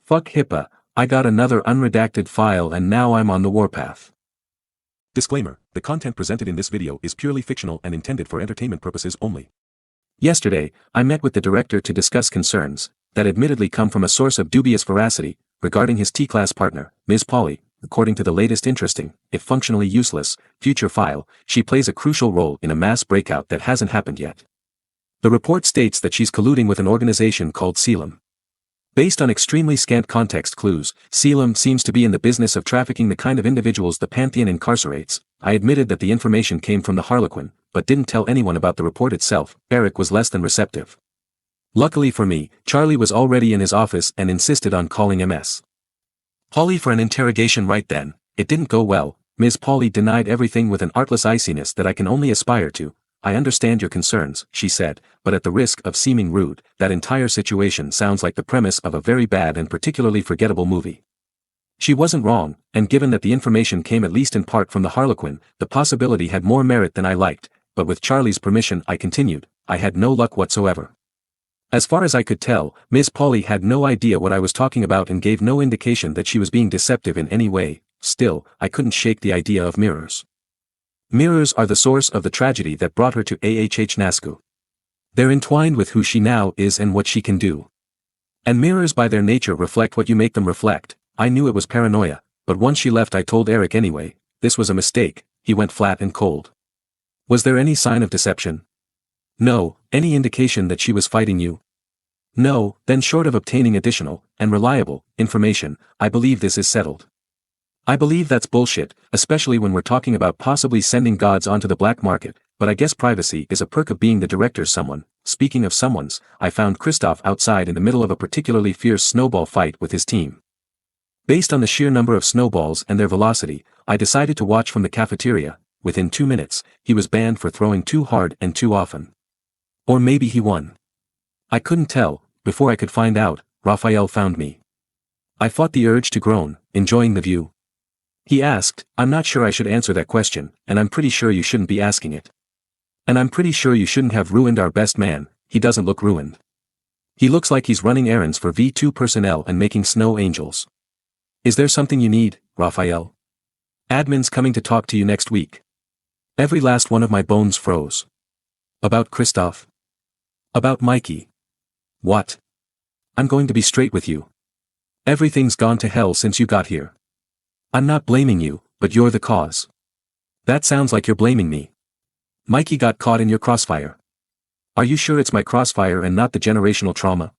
Fuck HIPAA, I got another unredacted file and now I'm on the warpath. Disclaimer, the content presented in this video is purely fictional and intended for entertainment purposes only. Yesterday, I met with the director to discuss concerns, that admittedly come from a source of dubious veracity, regarding his T-class partner, Ms. Polly. According to the latest interesting, if functionally useless, future file, she plays a crucial role in a mass breakout that hasn't happened yet. The report states that she's colluding with an organization called Selim. Based on extremely scant context clues, Selim seems to be in the business of trafficking the kind of individuals the Pantheon incarcerates. I admitted that the information came from the Harlequin, but didn't tell anyone about the report itself. Eric was less than receptive. Luckily for me, Charlie was already in his office and insisted on calling Ms. Polly for an interrogation right then. It didn't go well. Ms. Polly denied everything with an artless iciness that I can only aspire to. I understand your concerns, she said, but at the risk of seeming rude, that entire situation sounds like the premise of a very bad and particularly forgettable movie. She wasn't wrong, and given that the information came at least in part from the Harlequin, the possibility had more merit than I liked, but with Charlie's permission I continued. I had no luck whatsoever. As far as I could tell, Ms. Polly had no idea what I was talking about and gave no indication that she was being deceptive in any way. Still, I couldn't shake the idea of mirrors. Mirrors are the source of the tragedy that brought her to Nascu. They're entwined with who she now is and what she can do. And mirrors by their nature reflect what you make them reflect. I knew it was paranoia, but once she left I told Eric anyway. This was a mistake. He went flat and cold. Was there any sign of deception? No. Any indication that she was fighting you? No. Then short of obtaining additional, and reliable, information, I believe this is settled. I believe that's bullshit, especially when we're talking about possibly sending gods onto the black market, but I guess privacy is a perk of being the director's someone. Speaking of someone's, I found Christoph outside in the middle of a particularly fierce snowball fight with his team. Based on the sheer number of snowballs and their velocity, I decided to watch from the cafeteria. Within 2 minutes, he was banned for throwing too hard and too often. Or maybe he won. I couldn't tell. Before I could find out, Raphael found me. I fought the urge to groan, enjoying the view. He asked, I'm not sure I should answer that question, and I'm pretty sure you shouldn't be asking it. And I'm pretty sure you shouldn't have ruined our best man. He doesn't look ruined. He looks like he's running errands for V2 personnel and making snow angels. Is there something you need, Raphael? Admin's coming to talk to you next week. Every last one of my bones froze. About Christoph? About Mikey? What? I'm going to be straight with you. Everything's gone to hell since you got here. I'm not blaming you, but you're the cause. That sounds like you're blaming me. Mikey got caught in your crossfire. Are you sure it's my crossfire and not the generational trauma?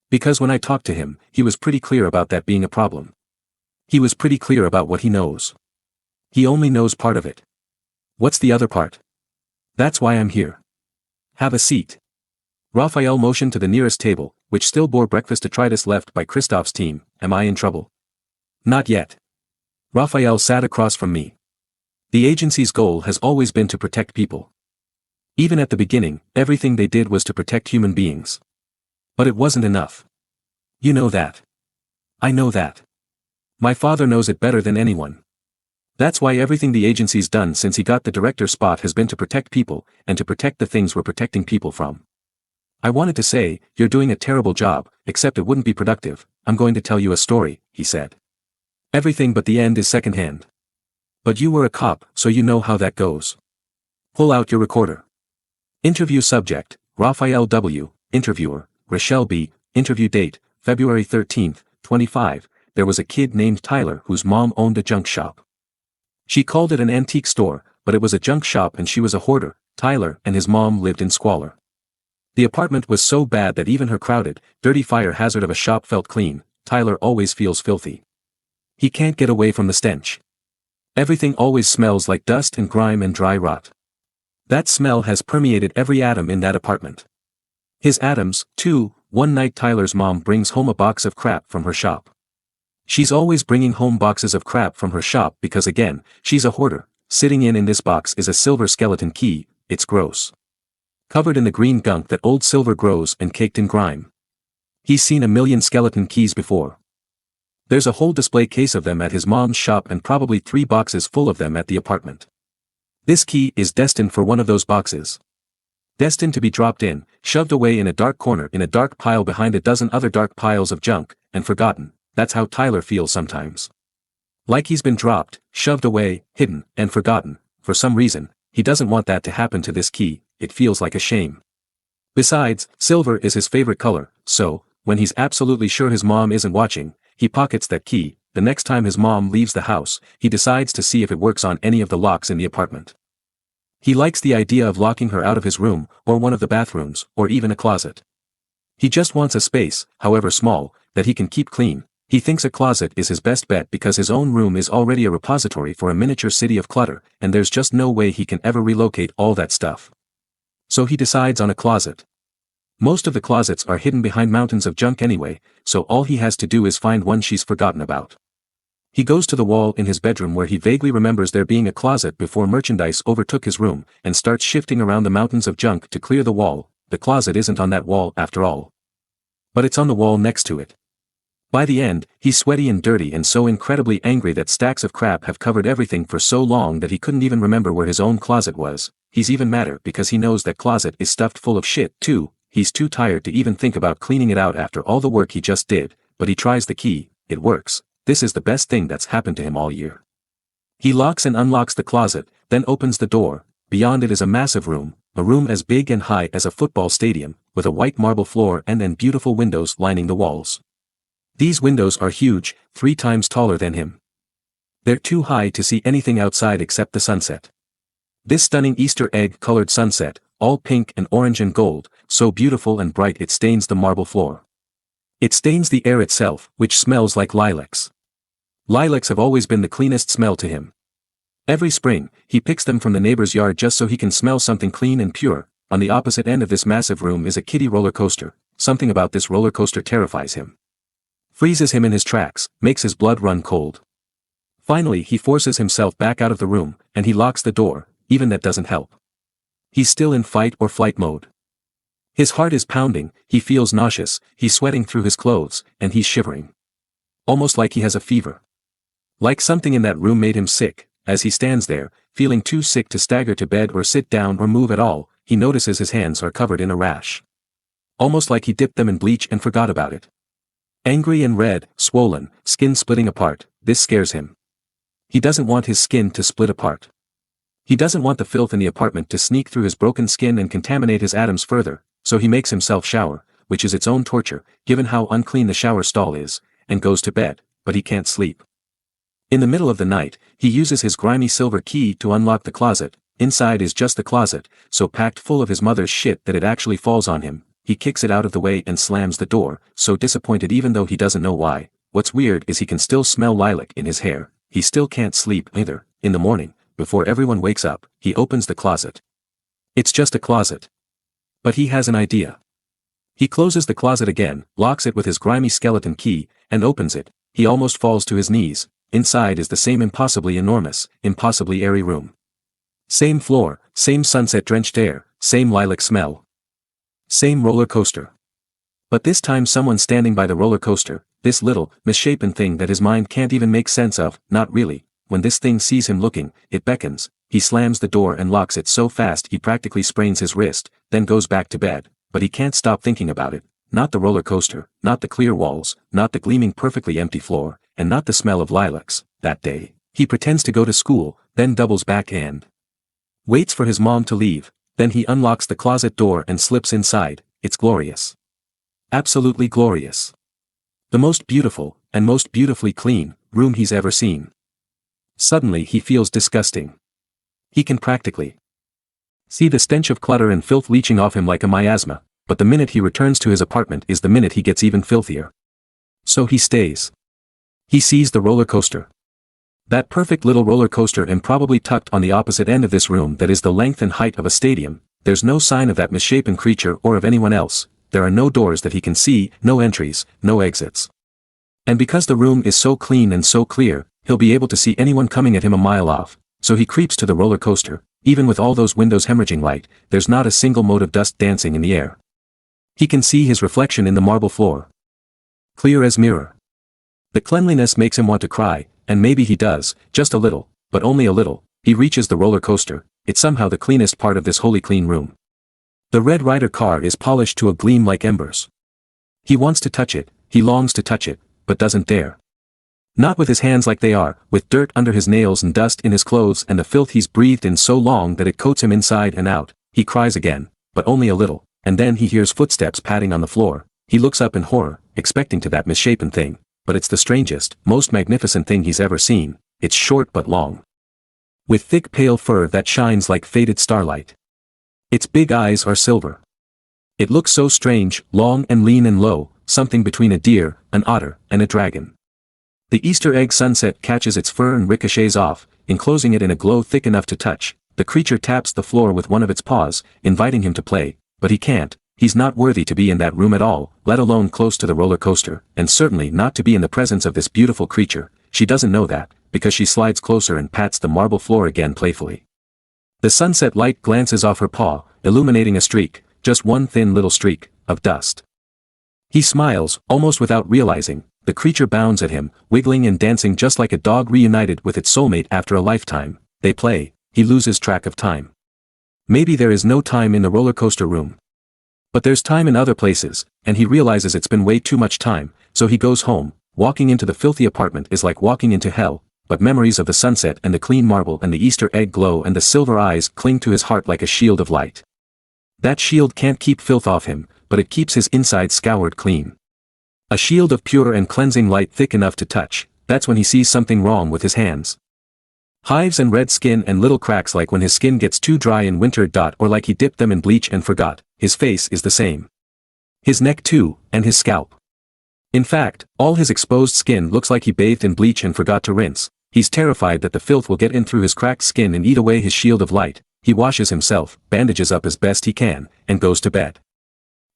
Because when I talked to him, he was pretty clear about that being a problem. He was pretty clear about what he knows. He only knows part of it. What's the other part? That's why I'm here. Have a seat. Raphael motioned to the nearest table, which still bore breakfast detritus left by Christoph's team. Am I in trouble? Not yet. Raphael sat across from me. The agency's goal has always been to protect people. Even at the beginning, everything they did was to protect human beings. But it wasn't enough. You know that. I know that. My father knows it better than anyone. That's why everything the agency's done since he got the director spot has been to protect people, and to protect the things we're protecting people from. I wanted to say, you're doing a terrible job, except it wouldn't be productive. I'm going to tell you a story, he said. Everything but the end is secondhand. But you were a cop, so you know how that goes. Pull out your recorder. Interview subject, Raphael W., interviewer, Rochelle B., interview date, February 13th, 25, there was a kid named Tyler whose mom owned a junk shop. She called it an antique store, but it was a junk shop and she was a hoarder. Tyler and his mom lived in squalor. The apartment was so bad that even her crowded, dirty fire hazard of a shop felt clean. Tyler always feels filthy. He can't get away from the stench. Everything always smells like dust and grime and dry rot. That smell has permeated every atom in that apartment. His atoms, too. One night Tyler's mom brings home a box of crap from her shop. She's always bringing home boxes of crap from her shop because again, she's a hoarder. Sitting in this box is a silver skeleton key. It's gross. Covered in the green gunk that old silver grows and caked in grime. He's seen a million skeleton keys before. There's a whole display case of them at his mom's shop and probably 3 boxes full of them at the apartment. This key is destined for one of those boxes. Destined to be dropped in, shoved away in a dark corner in a dark pile behind a dozen other dark piles of junk, and forgotten. that's how Tyler feels sometimes. Like he's been dropped, shoved away, hidden, and forgotten. For some reason, he doesn't want that to happen to this key. It feels like a shame. Besides, silver is his favorite color, so, when he's absolutely sure his mom isn't watching, he pockets that key. The next time his mom leaves the house, he decides to see if it works on any of the locks in the apartment. He likes the idea of locking her out of his room, or one of the bathrooms, or even a closet. He just wants a space, however small, that he can keep clean. He thinks a closet is his best bet because his own room is already a repository for a miniature city of clutter, and there's just no way he can ever relocate all that stuff. So he decides on a closet. Most of the closets are hidden behind mountains of junk anyway, so all he has to do is find one she's forgotten about. He goes to the wall in his bedroom where he vaguely remembers there being a closet before merchandise overtook his room, and starts shifting around the mountains of junk to clear the wall. The closet isn't on that wall after all. But it's on the wall next to it. By the end, he's sweaty and dirty and so incredibly angry that stacks of crap have covered everything for so long that he couldn't even remember where his own closet was. He's even madder because he knows that closet is stuffed full of shit too. He's too tired to even think about cleaning it out after all the work he just did, but he tries the key. It works. This is the best thing that's happened to him all year. He locks and unlocks the closet, then opens the door. Beyond it is a massive room, a room as big and high as a football stadium, with a white marble floor and then beautiful windows lining the walls. These windows are huge, 3 times taller than him. They're too high to see anything outside except the sunset. This stunning Easter egg-colored sunset, all pink and orange and gold, so beautiful and bright it stains the marble floor. It stains the air itself, which smells like lilacs. Lilacs have always been the cleanest smell to him. Every spring, he picks them from the neighbor's yard just so he can smell something clean and pure. On the opposite end of this massive room is a kiddie roller coaster. Something about this roller coaster terrifies him. Freezes him in his tracks, makes his blood run cold. Finally he forces himself back out of the room, and he locks the door. Even that doesn't help. He's still in fight or flight mode. His heart is pounding, he feels nauseous, he's sweating through his clothes, and he's shivering. Almost like he has a fever. Like something in that room made him sick. As he stands there, feeling too sick to stagger to bed or sit down or move at all, he notices his hands are covered in a rash. Almost like he dipped them in bleach and forgot about it. Angry and red, swollen, skin splitting apart, this scares him. He doesn't want his skin to split apart. He doesn't want the filth in the apartment to sneak through his broken skin and contaminate his atoms further, so he makes himself shower, which is its own torture, given how unclean the shower stall is, and goes to bed, but he can't sleep. In the middle of the night, he uses his grimy silver key to unlock the closet. Inside is just the closet, so packed full of his mother's shit that it actually falls on him. He kicks it out of the way and slams the door, so disappointed even though he doesn't know why. What's weird is he can still smell lilac in his hair. He still can't sleep either. In the morning, before everyone wakes up, he opens the closet. It's just a closet. But he has an idea. He closes the closet again, locks it with his grimy skeleton key, and opens it. He almost falls to his knees. Inside is the same impossibly enormous, impossibly airy room. Same floor, same sunset-drenched air, same lilac smell. Same roller coaster. But this time someone's standing by the roller coaster, this little, misshapen thing that his mind can't even make sense of. Not really. When this thing sees him looking, it beckons. He slams the door and locks it so fast he practically sprains his wrist, then goes back to bed. But he can't stop thinking about it. Not the roller coaster, not the clear walls, not the gleaming perfectly empty floor, and not the smell of lilacs. That day, he pretends to go to school, then doubles back and waits for his mom to leave. Then he unlocks the closet door and slips inside. It's glorious. Absolutely glorious. The most beautiful, and most beautifully clean, room he's ever seen. Suddenly he feels disgusting. He can practically see the stench of clutter and filth leaching off him like a miasma, but the minute he returns to his apartment is the minute he gets even filthier. So he stays. He sees the roller coaster. That perfect little roller coaster and probably tucked on the opposite end of this room that is the length and height of a stadium. There's no sign of that misshapen creature or of anyone else. There are no doors that he can see, no entries, no exits. And because the room is so clean and so clear, he'll be able to see anyone coming at him a mile off. So he creeps to the roller coaster. Even with all those windows hemorrhaging light, there's not a single mote of dust dancing in the air. He can see his reflection in the marble floor. Clear as mirror. The cleanliness makes him want to cry, and maybe he does, just a little, but only a little. He reaches the roller coaster. It's somehow the cleanest part of this wholly clean room. The Red Ryder car is polished to a gleam like embers. He wants to touch it, he longs to touch it, but doesn't dare. Not with his hands like they are, with dirt under his nails and dust in his clothes and the filth he's breathed in so long that it coats him inside and out. He cries again, but only a little, and then he hears footsteps padding on the floor. He looks up in horror, expecting to that misshapen thing, but it's the strangest, most magnificent thing he's ever seen. It's short but long, with thick pale fur that shines like faded starlight. Its big eyes are silver. It looks so strange, long and lean and low, something between a deer, an otter, and a dragon. The Easter egg sunset catches its fur and ricochets off, enclosing it in a glow thick enough to touch. The creature taps the floor with one of its paws, inviting him to play, but he can't. He's not worthy to be in that room at all, let alone close to the roller coaster, and certainly not to be in the presence of this beautiful creature. She doesn't know that, because she slides closer and pats the marble floor again playfully. The sunset light glances off her paw, illuminating a streak, just one thin little streak, of dust. He smiles, almost without realizing. The creature bounds at him, wiggling and dancing just like a dog reunited with its soulmate after a lifetime. They play. He loses track of time. Maybe there is no time in the roller coaster room. But there's time in other places, and he realizes it's been way too much time, so he goes home. Walking into the filthy apartment is like walking into hell, but memories of the sunset and the clean marble and the Easter egg glow and the silver eyes cling to his heart like a shield of light. That shield can't keep filth off him, but it keeps his inside scoured clean. A shield of pure and cleansing light thick enough to touch. That's when he sees something wrong with his hands. Hives and red skin and little cracks like when his skin gets too dry in winter. Or like he dipped them in bleach and forgot. His face is the same. His neck too, and his scalp. In fact, all his exposed skin looks like he bathed in bleach and forgot to rinse. He's terrified that the filth will get in through his cracked skin and eat away his shield of light. He washes himself, bandages up as best he can, and goes to bed.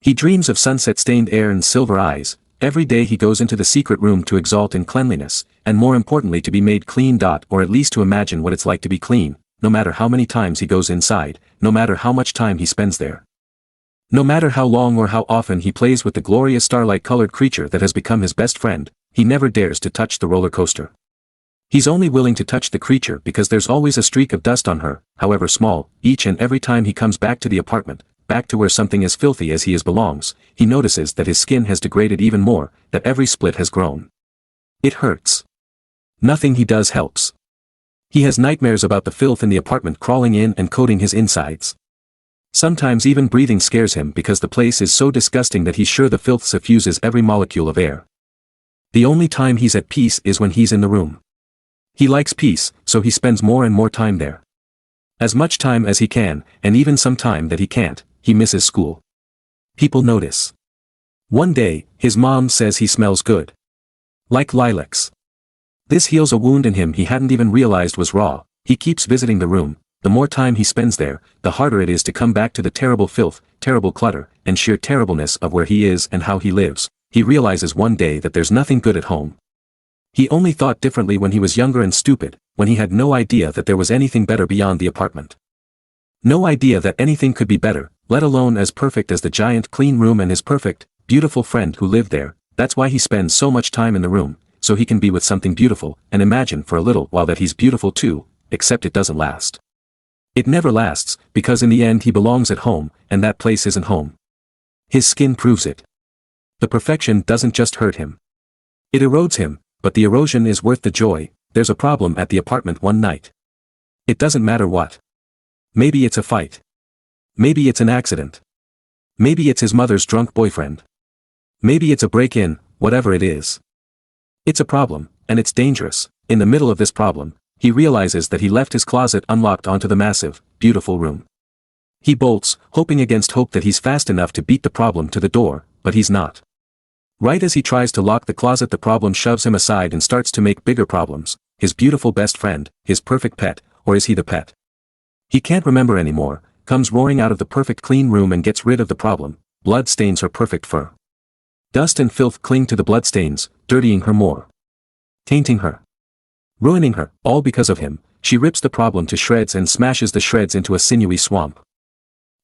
He dreams of sunset-stained air and silver eyes. Every day he goes into the secret room to exalt in cleanliness, and more importantly to be made clean. Or at least to imagine what it's like to be clean, no matter how many times he goes inside, no matter how much time he spends there. No matter how long or how often he plays with the glorious starlight-colored creature that has become his best friend, he never dares to touch the roller coaster. He's only willing to touch the creature because there's always a streak of dust on her, however small. Each and every time he comes back to the apartment, back to where something as filthy as he is belongs, he notices that his skin has degraded even more, that every split has grown. It hurts. Nothing he does helps. He has nightmares about the filth in the apartment crawling in and coating his insides. Sometimes even breathing scares him because the place is so disgusting that he's sure the filth suffuses every molecule of air. The only time he's at peace is when he's in the room. He likes peace, so he spends more and more time there. As much time as he can, and even some time that he can't. He misses school. People notice. One day, his mom says he smells good. Like lilacs. This heals a wound in him he hadn't even realized was raw. He keeps visiting the room. The more time he spends there, the harder it is to come back to the terrible filth, terrible clutter, and sheer terribleness of where he is and how he lives. He realizes one day that there's nothing good at home. He only thought differently when he was younger and stupid, when he had no idea that there was anything better beyond the apartment. No idea that anything could be better, let alone as perfect as the giant clean room and his perfect, beautiful friend who lived there. That's why he spends so much time in the room, so he can be with something beautiful, and imagine for a little while that he's beautiful too, except it doesn't last. It never lasts, because in the end he belongs at home, and that place isn't home. His skin proves it. The perfection doesn't just hurt him. It erodes him, but the erosion is worth the joy. There's a problem at the apartment one night. It doesn't matter what. Maybe it's a fight. Maybe it's an accident. Maybe it's his mother's drunk boyfriend. Maybe it's a break-in, whatever it is. It's a problem, and it's dangerous. In the middle of this problem, he realizes that he left his closet unlocked onto the massive, beautiful room. He bolts, hoping against hope that he's fast enough to beat the problem to the door, but he's not. Right as he tries to lock the closet, the problem shoves him aside and starts to make bigger problems. His beautiful best friend, his perfect pet, or is he the pet? He can't remember anymore, comes roaring out of the perfect clean room and gets rid of the problem. Blood stains her perfect fur. Dust and filth cling to the bloodstains, dirtying her more. Tainting her. Ruining her, all because of him. She rips the problem to shreds and smashes the shreds into a sinewy swamp.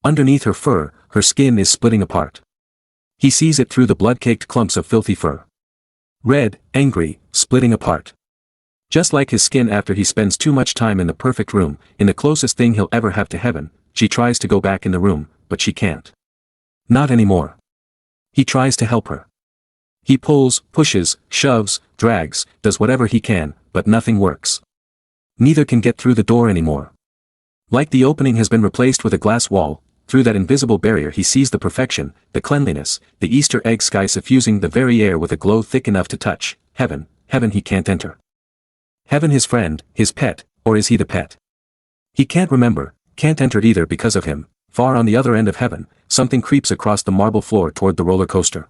Underneath her fur, her skin is splitting apart. He sees it through the blood-caked clumps of filthy fur. Red, angry, splitting apart. Just like his skin after he spends too much time in the perfect room, in the closest thing he'll ever have to heaven. She tries to go back in the room, but she can't. Not anymore. He tries to help her. He pulls, pushes, shoves, drags, does whatever he can, but nothing works. Neither can get through the door anymore. Like the opening has been replaced with a glass wall, through that invisible barrier he sees the perfection, the cleanliness, the Easter egg sky suffusing the very air with a glow thick enough to touch. Heaven, heaven he can't enter. Heaven his friend, his pet, or is he the pet? He can't remember, can't enter either because of him. Far on the other end of heaven, something creeps across the marble floor toward the roller coaster.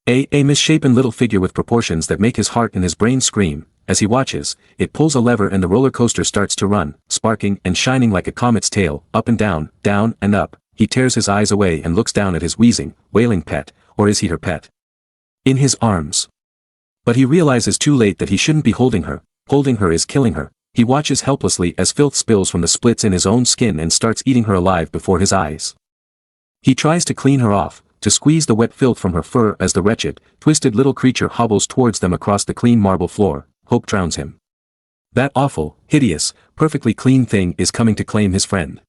A misshapen little figure with proportions that make his heart and his brain scream. As he watches, it pulls a lever and the roller coaster starts to run, sparking and shining like a comet's tail, up and down and up. He tears his eyes away and looks down at his wheezing, wailing pet, or is he her pet? In his arms. But he realizes too late that he shouldn't be holding her. Holding her is killing her. He watches helplessly as filth spills from the splits in his own skin and starts eating her alive before his eyes. He tries to clean her off, to squeeze the wet filth from her fur as the wretched, twisted little creature hobbles towards them across the clean marble floor. Hope drowns him. That awful, hideous, perfectly clean thing is coming to claim his friend.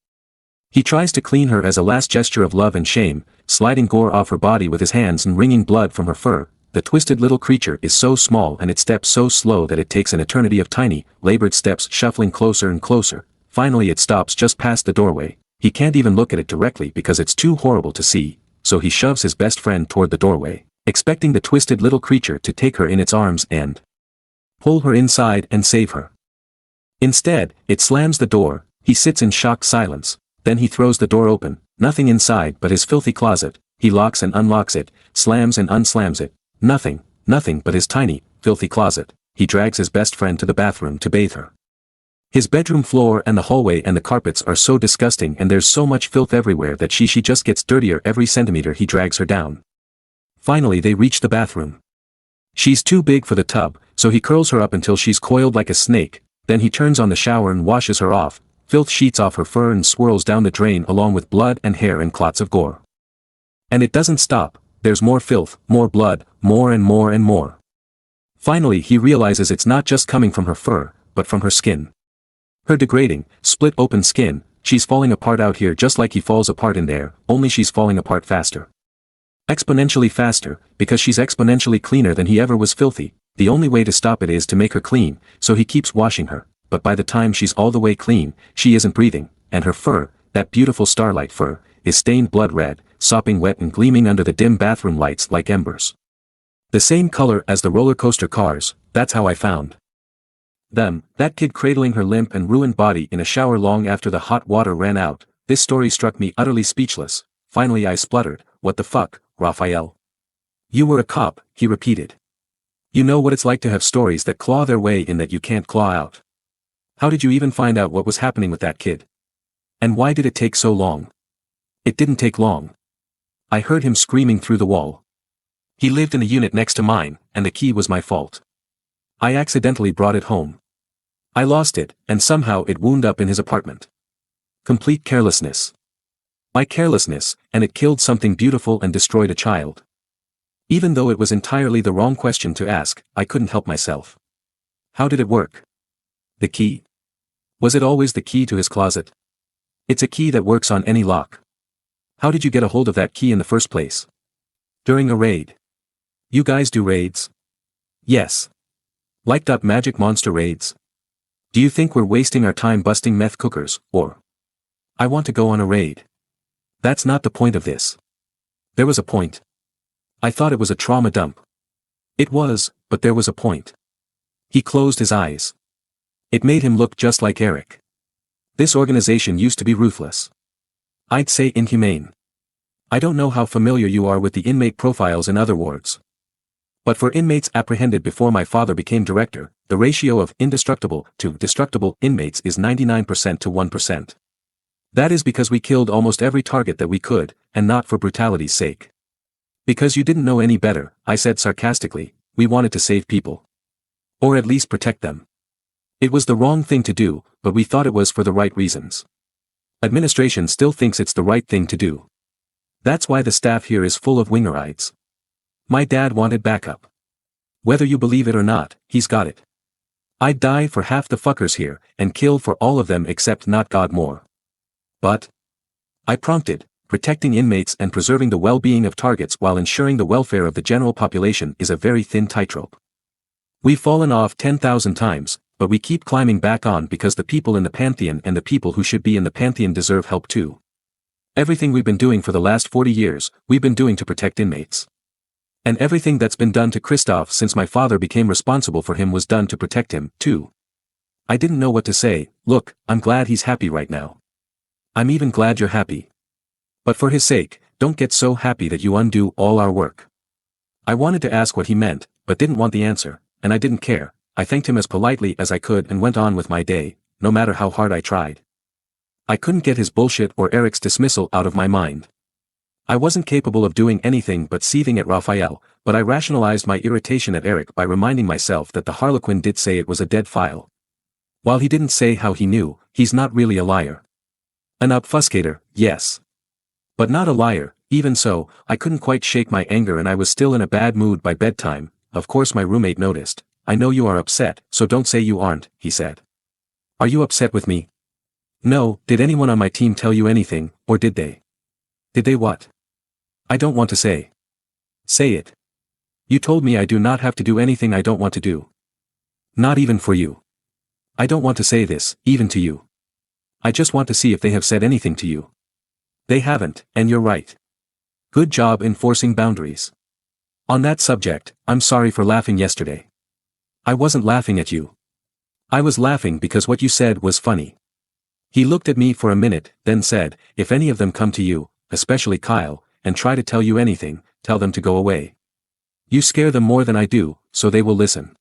He tries to clean her as a last gesture of love and shame, sliding gore off her body with his hands and wringing blood from her fur. The twisted little creature is so small and it steps so slow that it takes an eternity of tiny, labored steps shuffling closer and closer. Finally it stops just past the doorway. He can't even look at it directly because it's too horrible to see, so he shoves his best friend toward the doorway, expecting the twisted little creature to take her in its arms and pull her inside and save her. Instead, it slams the door. He sits in shocked silence. Then he throws the door open, nothing inside but his filthy closet. He locks and unlocks it, slams and unslams it. Nothing but his tiny, filthy closet. He drags his best friend to the bathroom to bathe her. His bedroom floor and the hallway and the carpets are so disgusting and there's so much filth everywhere that she just gets dirtier every centimeter he drags her down. Finally they reach the bathroom. She's too big for the tub, so he curls her up until she's coiled like a snake. Then he turns on the shower and washes her off. Filth sheets off her fur and swirls down the drain along with blood and hair and clots of gore. And it doesn't stop. There's more filth, more blood, more and more and more. Finally he realizes it's not just coming from her fur, but from her skin. Her degrading, split open skin. She's falling apart out here just like he falls apart in there, only she's falling apart faster. Exponentially faster, because she's exponentially cleaner than he ever was filthy. The only way to stop it is to make her clean, so he keeps washing her, but by the time she's all the way clean, she isn't breathing, and her fur, that beautiful starlight fur, is stained blood red, sopping wet and gleaming under the dim bathroom lights like embers. The same color as the roller coaster cars. That's how I found them. That kid cradling her limp and ruined body in a shower long after the hot water ran out. This story struck me utterly speechless. Finally I spluttered, "What the fuck, Raphael?" "You were a cop," he repeated. "You know what it's like to have stories that claw their way in that you can't claw out. How did you even find out what was happening with that kid? And why did it take so long?" "It didn't take long. I heard him screaming through the wall. He lived in the unit next to mine, and the key was my fault. I accidentally brought it home. I lost it, and somehow it wound up in his apartment. Complete carelessness. My carelessness, and it killed something beautiful and destroyed a child. Even though it was entirely the wrong question to ask, I couldn't help myself. How did it work? The key? Was it always the key to his closet? It's a key that works on any lock. How did you get a hold of that key in the first place? During a raid. You guys do raids? Yes. Liked up magic monster raids? Do you think we're wasting our time busting meth cookers, or? I want to go on a raid. That's not the point of this. There was a point. I thought it was a trauma dump. It was, but there was a point. He closed his eyes. It made him look just like Eric. This organization used to be ruthless. I'd say inhumane. I don't know how familiar you are with the inmate profiles in other wards. But for inmates apprehended before my father became director, the ratio of indestructible to destructible inmates is 99% to 1%. That is because we killed almost every target that we could, and not for brutality's sake. Because you didn't know any better, I said sarcastically, we wanted to save people. Or at least protect them. It was the wrong thing to do, but we thought it was for the right reasons. Administration still thinks it's the right thing to do. That's why the staff here is full of wingerites. My dad wanted backup. Whether you believe it or not, he's got it. I'd die for half the fuckers here, and kill for all of them except not God more. But? I prompted, Protecting inmates and preserving the well-being of targets while ensuring the welfare of the general population is a very thin tightrope. We've fallen off 10,000 times, but we keep climbing back on because the people in the Pantheon and the people who should be in the Pantheon deserve help too. Everything we've been doing for the last 40 years, we've been doing to protect inmates. And everything that's been done to Christoph since my father became responsible for him was done to protect him, too. I didn't know what to say. Look, I'm glad he's happy right now. I'm even glad you're happy. But for his sake, don't get so happy that you undo all our work. I wanted to ask what he meant, but didn't want the answer, and I didn't care. I thanked him as politely as I could and went on with my day, no matter how hard I tried. I couldn't get his bullshit or Eric's dismissal out of my mind. I wasn't capable of doing anything but seething at Raphael, but I rationalized my irritation at Eric by reminding myself that the Harlequin did say it was a dead file. While he didn't say how he knew, he's not really a liar. An obfuscator, yes. But not a liar. Even so, I couldn't quite shake my anger and I was still in a bad mood by bedtime. Of course my roommate noticed. I know you are upset, so don't say you aren't, he said. Are you upset with me? No. Did anyone on my team tell you anything, or did they? Did they what? I don't want to say. Say it. You told me I do not have to do anything I don't want to do. Not even for you. I don't want to say this, even to you. I just want to see if they have said anything to you. They haven't, and you're right. Good job enforcing boundaries. On that subject, I'm sorry for laughing yesterday. I wasn't laughing at you. I was laughing because what you said was funny. He looked at me for a minute, then said, if any of them come to you, especially Kyle, and try to tell you anything, tell them to go away. You scare them more than I do, so they will listen.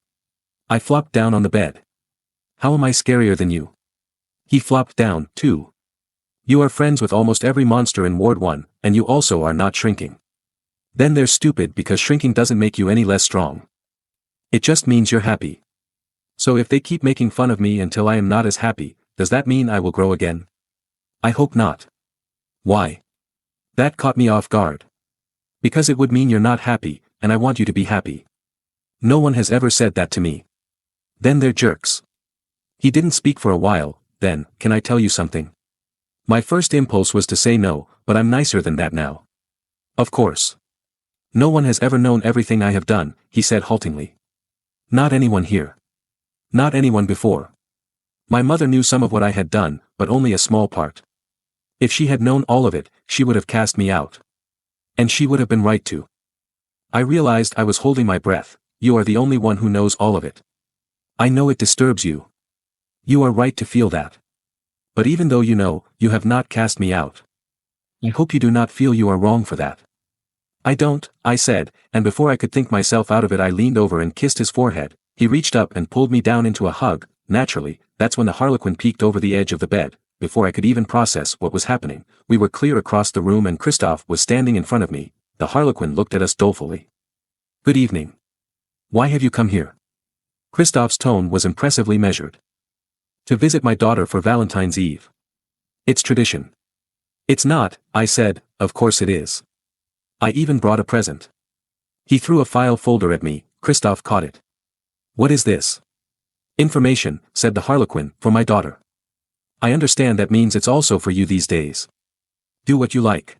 I flopped down on the bed. How am I scarier than you? He flopped down, too. You are friends with almost every monster in Ward 1, and you also are not shrinking. Then they're stupid because shrinking doesn't make you any less strong. It just means you're happy. So if they keep making fun of me until I am not as happy, does that mean I will grow again? I hope not. Why? That caught me off guard. Because it would mean you're not happy, and I want you to be happy. No one has ever said that to me. Then they're jerks. He didn't speak for a while. Then, can I tell you something? My first impulse was to say no, but I'm nicer than that now. Of course. No one has ever known everything I have done, he said haltingly. Not anyone here. Not anyone before. My mother knew some of what I had done, but only a small part. If she had known all of it, she would have cast me out. And she would have been right to. I realized I was holding my breath. You are the only one who knows all of it. I know it disturbs you. You are right to feel that. But even though you know, you have not cast me out. I hope you do not feel you are wrong for that. I don't, I said, and before I could think myself out of it I leaned over and kissed his forehead. He reached up and pulled me down into a hug. Naturally, that's when the Harlequin peeked over the edge of the bed. Before I could even process what was happening, we were clear across the room and Christoph was standing in front of me. The Harlequin looked at us dolefully. Good evening. Why have you come here? Christoph's tone was impressively measured. To visit my daughter for Valentine's Eve. It's tradition. It's not, I said, of course it is. I even brought a present. He threw a file folder at me. Christoph caught it. What is this? Information, said the Harlequin, for my daughter. I understand that means it's also for you these days. Do what you like.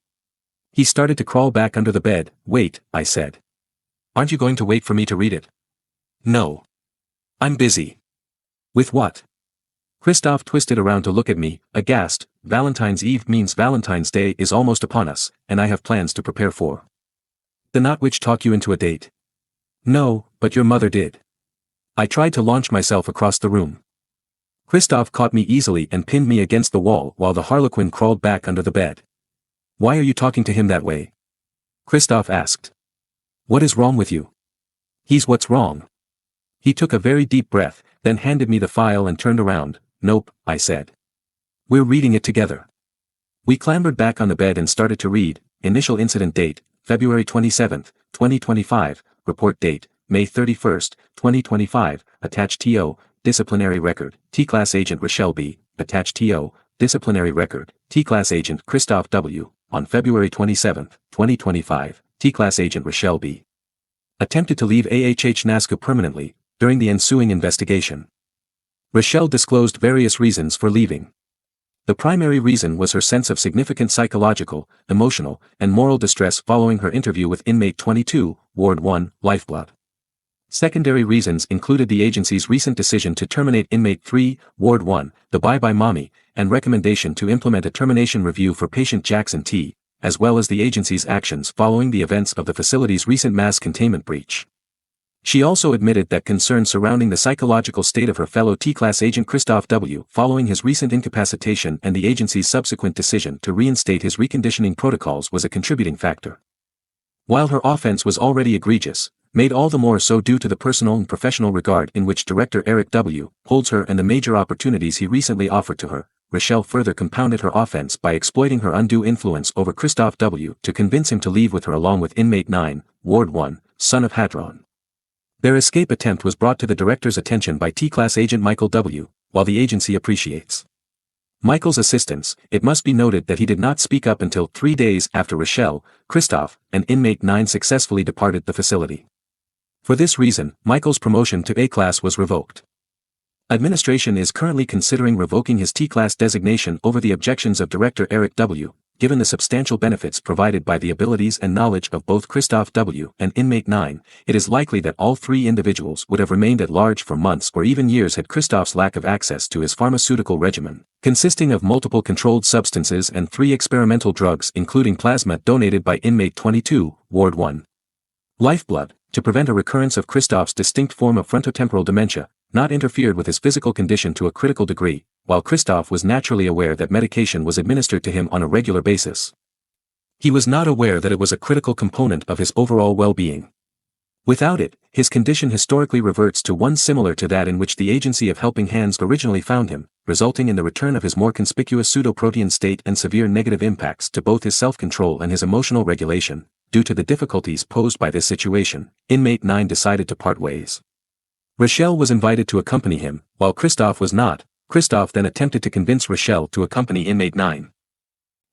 He started to crawl back under the bed. Wait, I said. Aren't you going to wait for me to read it? No. I'm busy. With what? Christoph twisted around to look at me, aghast. Valentine's Eve means Valentine's Day is almost upon us, and I have plans to prepare for. The not which talk you into a date. No, but your mother did. I tried to launch myself across the room. Christoph caught me easily and pinned me against the wall while the Harlequin crawled back under the bed. Why are you talking to him that way? Christoph asked. What is wrong with you? He's what's wrong. He took a very deep breath, then handed me the file and turned around. Nope, I said. We're reading it together. We clambered back on the bed and started to read. Initial incident date, February 27th, 2025, report date, May 31st, 2025, attached TO, disciplinary record, T-Class Agent Rochelle B., attached TO, disciplinary record, T-Class Agent Christoph W., on February 27th, 2025, T-Class Agent Rochelle B. Attempted to leave AHH NASCA permanently, during the ensuing investigation. Rochelle disclosed various reasons for leaving. The primary reason was her sense of significant psychological, emotional, and moral distress following her interview with inmate 22, Ward 1, Lifeblood. Secondary reasons included the agency's recent decision to terminate inmate 3, Ward 1, the Bye Bye Mommy, and recommendation to implement a termination review for patient Jackson T., as well as the agency's actions following the events of the facility's recent mass containment breach. She also admitted that concerns surrounding the psychological state of her fellow T-Class agent Christoph W. following his recent incapacitation and the agency's subsequent decision to reinstate his reconditioning protocols was a contributing factor. While her offense was already egregious, made all the more so due to the personal and professional regard in which Director Eric W. holds her and the major opportunities he recently offered to her, Rochelle further compounded her offense by exploiting her undue influence over Christoph W. to convince him to leave with her along with inmate 9, Ward 1, son of Hadron. Their escape attempt was brought to the director's attention by T-Class agent Michael W., while the agency appreciates Michael's assistance. It must be noted that he did not speak up until 3 days after Rochelle, Christoph, and inmate 9 successfully departed the facility. For this reason, Michael's promotion to A-Class was revoked. Administration is currently considering revoking his T-Class designation over the objections of Director Eric W., given the substantial benefits provided by the abilities and knowledge of both Christoph W. and inmate 9, it is likely that all 3 individuals would have remained at large for months or even years had Christoph's lack of access to his pharmaceutical regimen, consisting of multiple controlled substances and 3 experimental drugs including plasma donated by inmate 22, Ward 1. Lifeblood, to prevent a recurrence of Christoph's distinct form of frontotemporal dementia, not interfered with his physical condition to a critical degree, while Christoph was naturally aware that medication was administered to him on a regular basis. He was not aware that it was a critical component of his overall well-being. Without it, his condition historically reverts to one similar to that in which the agency of Helping Hands originally found him, resulting in the return of his more conspicuous pseudoprotean state and severe negative impacts to both his self-control and his emotional regulation. Due to the difficulties posed by this situation, inmate 9 decided to part ways. Rochelle was invited to accompany him, while Christoph was not. Christoph then attempted to convince Rochelle to accompany inmate 9.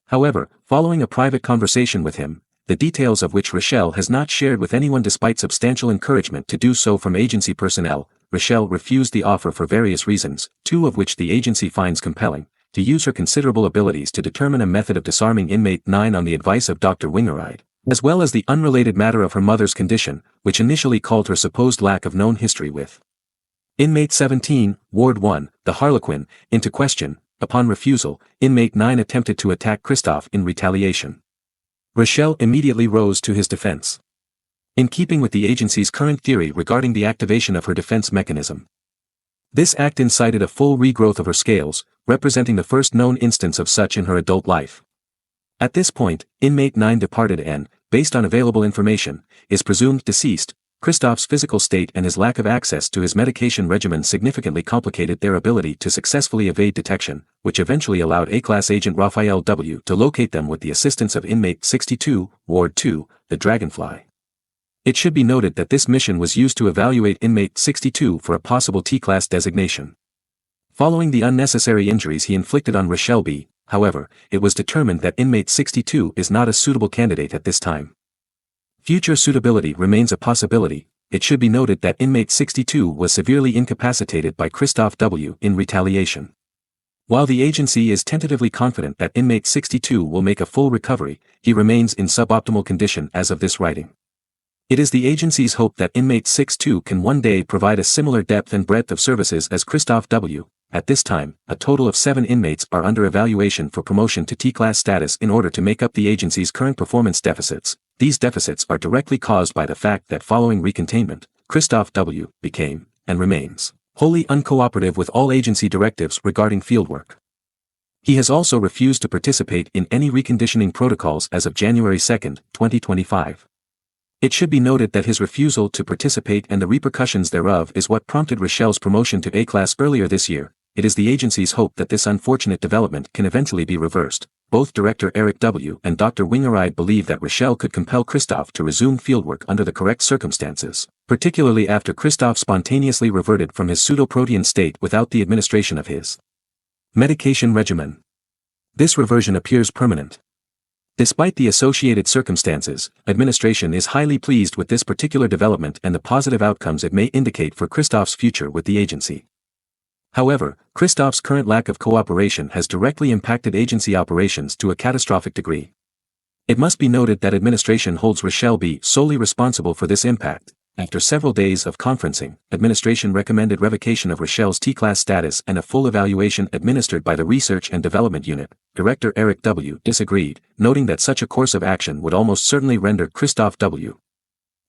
However, following a private conversation with him, the details of which Rochelle has not shared with anyone despite substantial encouragement to do so from agency personnel, Rochelle refused the offer for various reasons, 2 of which the agency finds compelling: to use her considerable abilities to determine a method of disarming inmate 9 on the advice of Dr. Wingeride, as well as the unrelated matter of her mother's condition, which initially called her supposed lack of known history with inmate 17, Ward 1, the Harlequin, into question. Upon refusal, inmate 9 attempted to attack Christoph in retaliation. Rochelle immediately rose to his defense. In keeping with the agency's current theory regarding the activation of her defense mechanism, this act incited a full regrowth of her scales, representing the first known instance of such in her adult life. At this point, inmate 9 departed and, based on available information, is presumed deceased. Christoph's physical state and his lack of access to his medication regimen significantly complicated their ability to successfully evade detection, which eventually allowed A-Class agent Raphael W. to locate them with the assistance of inmate 62, Ward 2, the Dragonfly. It should be noted that this mission was used to evaluate inmate 62 for a possible T-Class designation. Following the unnecessary injuries he inflicted on Rochelle B., however, it was determined that inmate 62 is not a suitable candidate at this time. Future suitability remains a possibility. It should be noted that inmate 62 was severely incapacitated by Christoph W. in retaliation. While the agency is tentatively confident that inmate 62 will make a full recovery, he remains in suboptimal condition as of this writing. It is the agency's hope that inmate 62 can one day provide a similar depth and breadth of services as Christoph W. At this time, a total of 7 inmates are under evaluation for promotion to T-Class status in order to make up the agency's current performance deficits. These deficits are directly caused by the fact that following recontainment, Christoph W. became, and remains, wholly uncooperative with all agency directives regarding fieldwork. He has also refused to participate in any reconditioning protocols as of January 2, 2025. It should be noted that his refusal to participate and the repercussions thereof is what prompted Rochelle's promotion to A-Class earlier this year. It is the agency's hope that this unfortunate development can eventually be reversed. Both Director Eric W. and Dr. Wingeride believe that Rochelle could compel Christoph to resume fieldwork under the correct circumstances, particularly after Christoph spontaneously reverted from his pseudoprotean state without the administration of his medication regimen. This reversion appears permanent. Despite the associated circumstances, administration is highly pleased with this particular development and the positive outcomes it may indicate for Christoph's future with the agency. However, Christoph's current lack of cooperation has directly impacted agency operations to a catastrophic degree. It must be noted that administration holds Rochelle B. solely responsible for this impact. After several days of conferencing, administration recommended revocation of Rochelle's T-class status and a full evaluation administered by the Research and Development Unit. Director Eric W. disagreed, noting that such a course of action would almost certainly render Christoph W.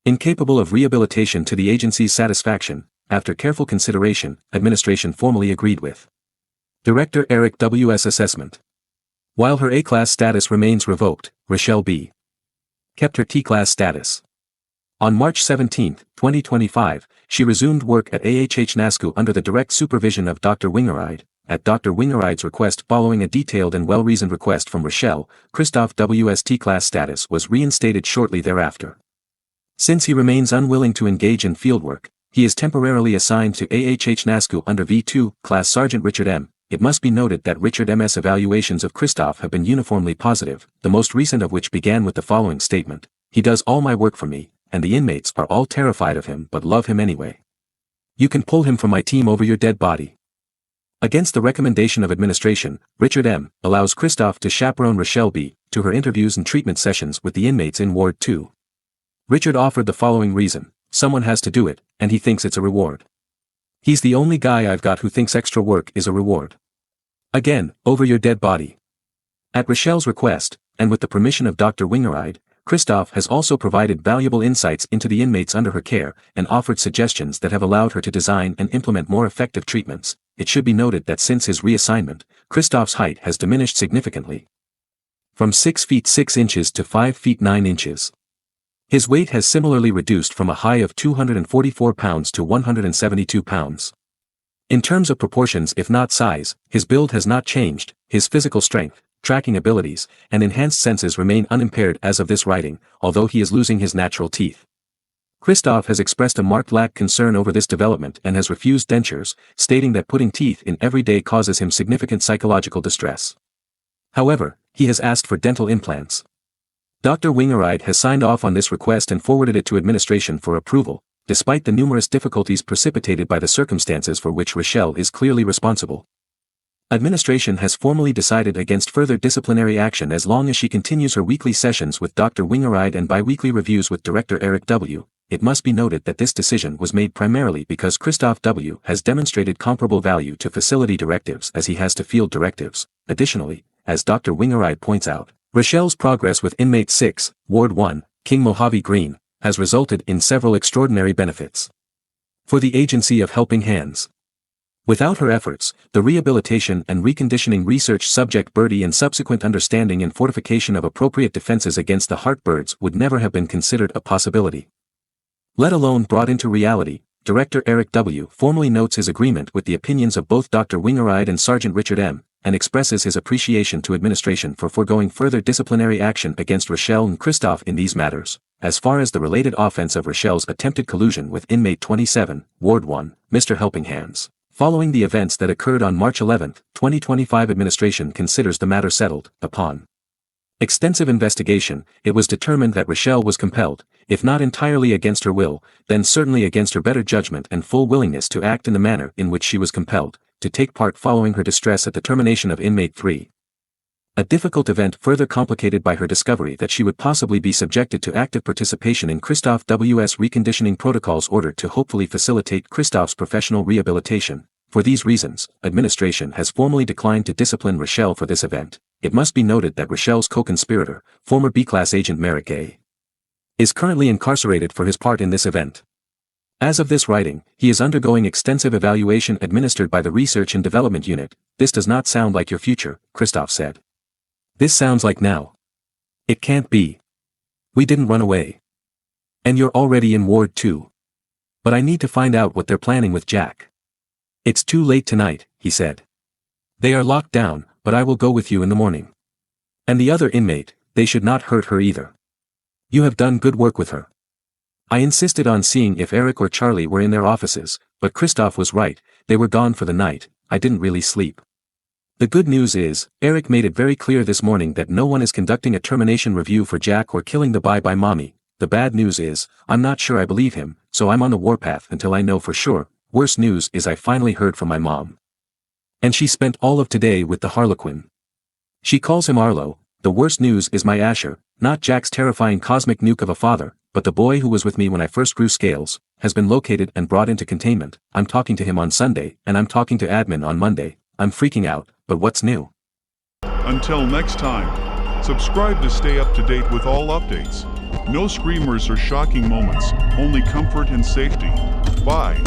incapable of rehabilitation to the agency's satisfaction. After careful consideration, administration formally agreed with Director Eric W.'s assessment. While her A-class status remains revoked, Rochelle B. kept her T-class status. On March 17, 2025, she resumed work at AHH NASCU under the direct supervision of Dr. Wingeride. At Dr. Wingeride's request following a detailed and well-reasoned request from Rochelle, Christoph W.'s T-class status was reinstated shortly thereafter. Since he remains unwilling to engage in fieldwork, he is temporarily assigned to AHH NASCU under V2, Class Sergeant Richard M. It must be noted that Richard M.'s evaluations of Christoph have been uniformly positive, the most recent of which began with the following statement: "He does all my work for me, and the inmates are all terrified of him but love him anyway. You can pull him from my team over your dead body." Against the recommendation of administration, Richard M. allows Christoph to chaperone Rochelle B. to her interviews and treatment sessions with the inmates in Ward 2. Richard offered the following reason: someone has to do it, and he thinks it's a reward. He's the only guy I've got who thinks extra work is a reward. Again, over your dead body. At Rochelle's request, and with the permission of Dr. Wingeride, Christoph has also provided valuable insights into the inmates under her care and offered suggestions that have allowed her to design and implement more effective treatments. It should be noted that since his reassignment, Christoph's height has diminished significantly. From 6 feet 6 inches to 5 feet 9 inches. His weight has similarly reduced from a high of 244 pounds to 172 pounds. In terms of proportions if not size, his build has not changed, his physical strength, tracking abilities, and enhanced senses remain unimpaired as of this writing, although he is losing his natural teeth. Christoph has expressed a marked lack concern over this development and has refused dentures, stating that putting teeth in every day causes him significant psychological distress. However, he has asked for dental implants. Dr. Wingeride has signed off on this request and forwarded it to administration for approval, despite the numerous difficulties precipitated by the circumstances for which Rochelle is clearly responsible. Administration has formally decided against further disciplinary action as long as she continues her weekly sessions with Dr. Wingeride and bi-weekly reviews with Director Eric W. It must be noted that this decision was made primarily because Christoph W. has demonstrated comparable value to facility directives as he has to field directives. Additionally, as Dr. Wingeride points out, Rochelle's progress with Inmate 6, Ward 1, King Mojave Green, has resulted in several extraordinary benefits for the agency of Helping Hands. Without her efforts, the rehabilitation and reconditioning research subject birdie and subsequent understanding and fortification of appropriate defenses against the heartbirds would never have been considered a possibility. Let alone brought into reality. Director Eric W. formally notes his agreement with the opinions of both Dr. Wingeride and Sergeant Richard M., and expresses his appreciation to administration for foregoing further disciplinary action against Rochelle and Christoph in these matters. As far as the related offense of Rochelle's attempted collusion with Inmate 27, Ward 1, Mr. Helping Hands. Following the events that occurred on March 11, 2025, administration considers the matter settled. Upon extensive investigation, it was determined that Rochelle was compelled, if not entirely against her will, then certainly against her better judgment and full willingness to act in the manner in which she was compelled, to take part following her distress at the termination of Inmate 3. A difficult event further complicated by her discovery that she would possibly be subjected to active participation in Christoph W.'s reconditioning protocols ordered to hopefully facilitate Christoph's professional rehabilitation. For these reasons, administration has formally declined to discipline Rochelle for this event. It must be noted that Rochelle's co-conspirator, former B-class agent Merrick A., is currently incarcerated for his part in this event. As of this writing, he is undergoing extensive evaluation administered by the Research and Development Unit. This does not sound like your future, Christoph said. This sounds like now. It can't be. We didn't run away. And you're already in Ward 2. But I need to find out what they're planning with Jack. It's too late tonight, he said. They are locked down, but I will go with you in the morning. And the other inmate, they should not hurt her either. You have done good work with her. I insisted on seeing if Eric or Charlie were in their offices, but Christoph was right, they were gone for the night. I didn't really sleep. The good news is, Eric made it very clear this morning that no one is conducting a termination review for Jack or killing the bye-bye mommy. The bad news is, I'm not sure I believe him, so I'm on the warpath until I know for sure. Worse news is I finally heard from my mom. And she spent all of today with the Harlequin. She calls him Arlo. The worst news is my Asher, not Jack's terrifying cosmic nuke of a father, but the boy who was with me when I first grew scales, has been located and brought into containment. I'm talking to him on Sunday, and I'm talking to admin on Monday. I'm freaking out, but what's new? Until next time, subscribe to stay up to date with all updates. No screamers or shocking moments, only comfort and safety. Bye.